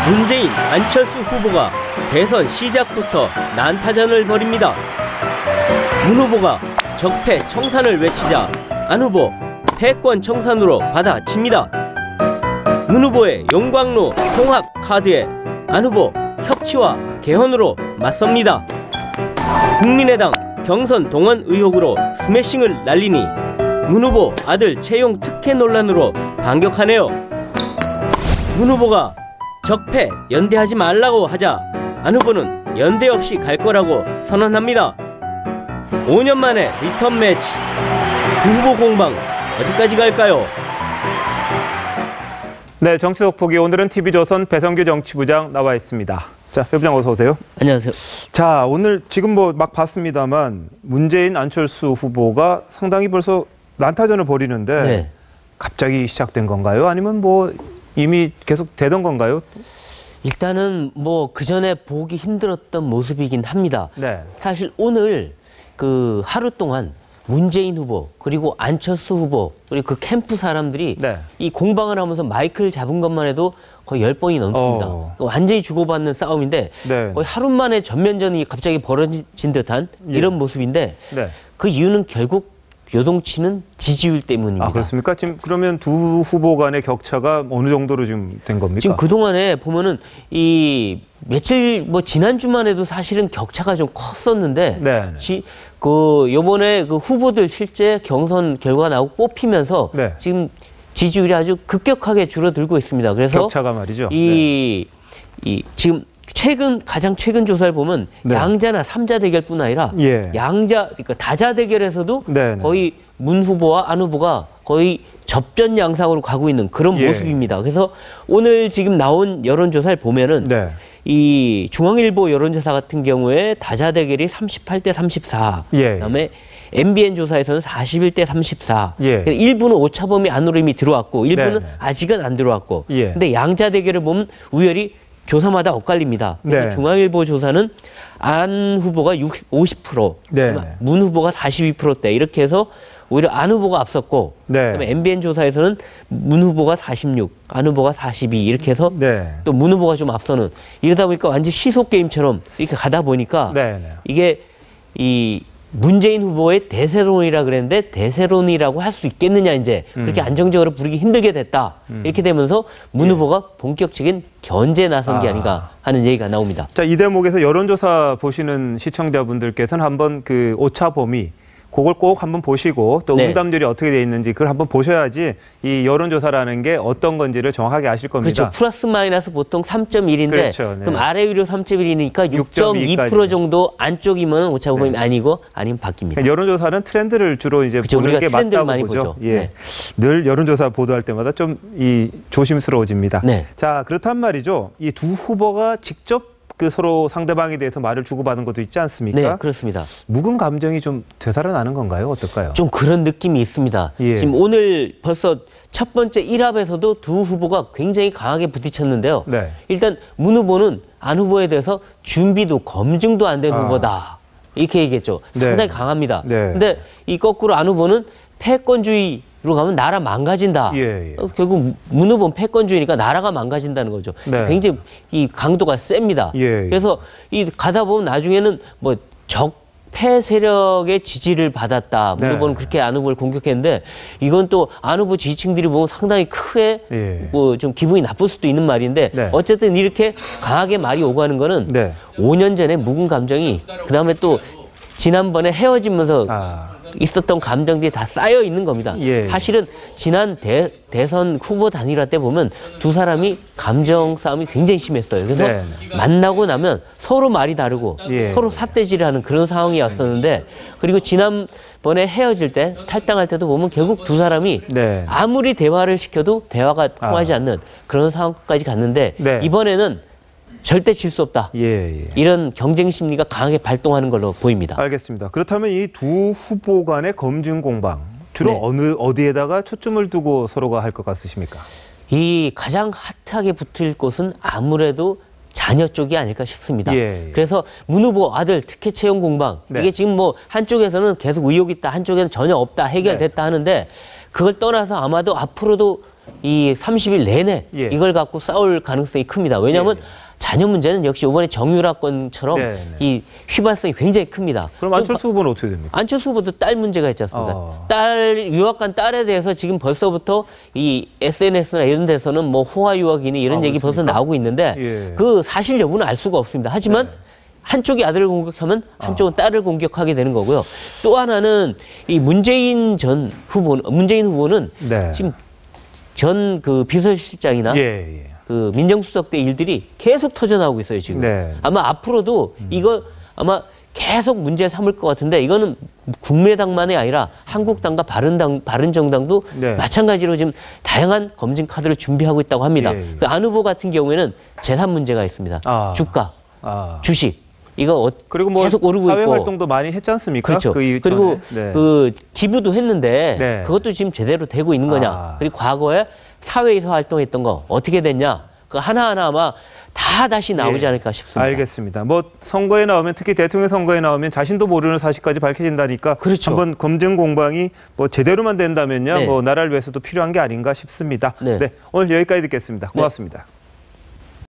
문재인, 안철수 후보가 대선 시작부터 난타전을 벌입니다. 문 후보가 적폐 청산을 외치자 안 후보 패권 청산으로 받아칩니다. 문 후보의 용광로 통합 카드에 안 후보 협치와 개헌으로 맞섭니다. 국민의당 경선 동원 의혹으로 스매싱을 날리니 문 후보 아들 채용 특혜 논란으로 반격하네요. 문 후보가 적폐 연대하지 말라고 하자 안 후보는 연대 없이 갈 거라고 선언합니다. 5년 만에 리턴 매치, 두 후보 공방 어디까지 갈까요? 네, 정치 돋보기 오늘은 TV조선 배성규 정치부장 나와 있습니다. 자, 배 부장 어서 오세요. 안녕하세요. 자, 오늘 지금 뭐 막 봤습니다만 문재인, 안철수 후보가 상당히 벌써 난타전을 벌이는데 네. 갑자기 시작된 건가요? 아니면 뭐 이미 계속 되던 건가요? 일단은 뭐 그전에 보기 힘들었던 모습이긴 합니다. 네. 사실 오늘 그 하루 동안 문재인 후보 그리고 안철수 후보 그리고 그 캠프 사람들이 네. 이 공방을 하면서 마이크를 잡은 것만 해도 거의 10번이 넘습니다. 완전히 주고받는 싸움인데 네. 거의 하루 만에 전면전이 갑자기 벌어진 듯한 이런 모습인데 네. 그 이유는 결국 요동치는 지지율 때문입니다. 아, 그렇습니까? 지금 그러면 두 후보 간의 격차가 어느 정도로 지금 된 겁니까? 지금 그동안에 보면은 이 며칠 뭐 지난주만 해도 사실은 격차가 좀 컸었는데 네. 요번에 그 후보들 실제 경선 결과 나오고 뽑히면서 네. 지금 지지율이 아주 급격하게 줄어들고 있습니다. 그래서 격차가 말이죠. 지금 가장 최근 조사를 보면 네. 양자나 삼자 대결뿐 아니라 예. 그러니까 다자 대결에서도 네네. 거의 문 후보와 안 후보가 거의 접전 양상으로 가고 있는 그런 예. 모습입니다. 그래서 오늘 지금 나온 여론조사를 보면은 네. 이 중앙일보 여론조사 같은 경우에 다자 대결이 38대 34, 예. 그다음에 MBN 조사에서는 41대 34. 예. 일부는 오차범위 안으로 이미 들어왔고 일부는 네네. 아직은 안 들어왔고. 예. 근데 양자 대결을 보면 우열이 조사마다 엇갈립니다. 네. 중앙일보 조사는 안 후보가 50%, 네. 문 후보가 42%대 이렇게 해서 오히려 안 후보가 앞섰고 네. 그다음에 MBN 조사에서는 문 후보가 46, 안 후보가 42 이렇게 해서 네. 또 문 후보가 좀 앞서는 이러다 보니까 완전 시속 게임처럼 이렇게 가다 보니까 네. 이게 이 문재인 후보의 대세론이라 그랬는데 대세론이라고 할 수 있겠느냐 이제 그렇게 안정적으로 부르기 힘들게 됐다 이렇게 되면서 문 후보가 본격적인 견제에 나선 게 아닌가 하는 얘기가 나옵니다. 자, 이 대목에서 여론조사 보시는 시청자분들께서는 한번 그 오차 범위 그걸 꼭 한번 보시고 또 네. 응답률이 어떻게 돼 있는지 그걸 한번 보셔야지 이 여론조사라는 게 어떤 건지를 정확하게 아실 겁니다. 그렇죠. 플러스 마이너스 보통 3.1인데 그렇죠. 네. 그럼 아래 위로 3.1이니까 6.2% 6.2까지. 정도 안쪽이면 오차 범위 아니고 아니면 바뀝니다. 그러니까 여론조사는 트렌드를 주로 이제 그렇죠. 보는 우리가 게 트렌드를 맞다고 많이 보죠. 보죠. 예. 네. 늘 여론조사 보도할 때마다 좀 조심스러워집니다. 네. 자, 그렇단 말이죠. 이 두 후보가 직접 그 서로 상대방에 대해서 말을 주고받은 것도 있지 않습니까? 네, 그렇습니다. 묵은 감정이 좀 되살아나는 건가요? 어떨까요? 좀 그런 느낌이 있습니다. 예. 지금 오늘 벌써 첫 번째 1합에서도 두 후보가 굉장히 강하게 부딪혔는데요. 네. 일단 문 후보는 안 후보에 대해서 준비도 검증도 안 된 후보다. 이렇게 얘기했죠. 네. 상당히 강합니다. 네. 근데 이 거꾸로 안 후보는 패권주의로 가면 나라 망가진다. 예. 결국 문 후보는 패권주의니까 나라가 망가진다는 거죠. 네. 굉장히 이 강도가 셉니다. 예. 그래서 이 가다 보면 나중에는 뭐 적폐 세력의 지지를 받았다. 문 네. 후보는 그렇게 안 후보를 공격했는데 이건 또 안 후보 지지층들이 보면 상당히 크게 예. 뭐 좀 기분이 나쁠 수도 있는 말인데 네. 어쨌든 이렇게 강하게 말이 오고 하는 거는 네. 5년 전에 묵은 감정이 그다음에 또 지난번에 헤어지면서 있었던 감정들이 다 쌓여 있는 겁니다. 예. 사실은 지난 대선 후보 단일화 때 보면 두 사람이 감정 싸움이 굉장히 심했어요. 그래서 네. 만나고 나면 서로 말이 다르고 예. 서로 삿대질하는 그런 상황이었었는데 그리고 지난번에 헤어질 때 탈당할 때도 보면 결국 두 사람이 네. 아무리 대화를 시켜도 대화가 통하지 않는 그런 상황까지 갔는데 네. 이번에는 절대 질 수 없다. 예. 이런 경쟁 심리가 강하게 발동하는 걸로 보입니다. 알겠습니다. 그렇다면 이 두 후보 간의 검증 공방 주로 네. 어디에다가 초점을 두고 서로가 할 것 같으십니까? 이 가장 핫하게 붙을 곳은 아무래도 자녀 쪽이 아닐까 싶습니다. 예. 그래서 문 후보 아들 특혜 채용 공방 네. 이게 지금 뭐 한쪽에서는 계속 의혹이 있다, 한쪽에는 전혀 없다, 해결됐다 하는데 그걸 떠나서 아마도 앞으로도 이 30일 내내 예. 이걸 갖고 싸울 가능성이 큽니다. 왜냐하면 예, 예. 자녀 문제는 역시 이번에 정유라건처럼 네, 네. 이 휘발성이 굉장히 큽니다. 그럼 안철수 후보는 어떻게 됩니까? 안철수 후보도 딸 문제가 있지 않습니까? 유학 간 딸에 대해서 지금 벌써부터 이 SNS나 이런 데서는 뭐 호화 유학이니 이런 얘기 벌써 그렇습니까? 나오고 있는데 예. 그 사실 여부는 알 수가 없습니다. 하지만 네. 한쪽이 아들을 공격하면 한쪽은 딸을 공격하게 되는 거고요. 또 하나는 이 문재인 후보는 네. 지금 전 그 비서실장이나 예, 예. 그 민정수석 때 일들이 계속 터져나오고 있어요, 지금. 네. 아마 앞으로도 이거 아마 계속 문제 삼을 것 같은데 이거는 국민의당만이 아니라 한국당과 바른정당도 네. 마찬가지로 지금 다양한 검증 카드를 준비하고 있다고 합니다. 예, 예. 그 안 후보 같은 경우에는 재산 문제가 있습니다. 주가, 주식. 이거 그리고 뭐 계속 오르고 사회 있고. 활동도 많이 했지 않습니까? 그렇죠. 그 이전에. 그리고 네. 그 기부도 했는데 네. 그것도 지금 제대로 되고 있는 거냐. 그리고 과거에 사회에서 활동했던 거 어떻게 됐냐. 그 하나하나 아마 다 다시 나오지 예. 않을까 싶습니다. 알겠습니다. 뭐 선거에 나오면 특히 대통령 선거에 나오면 자신도 모르는 사실까지 밝혀진다니까 그렇죠. 한번 검증 공방이 뭐 제대로만 된다면요. 네. 뭐 나라를 위해서도 필요한 게 아닌가 싶습니다. 네. 네. 오늘 여기까지 듣겠습니다. 고맙습니다.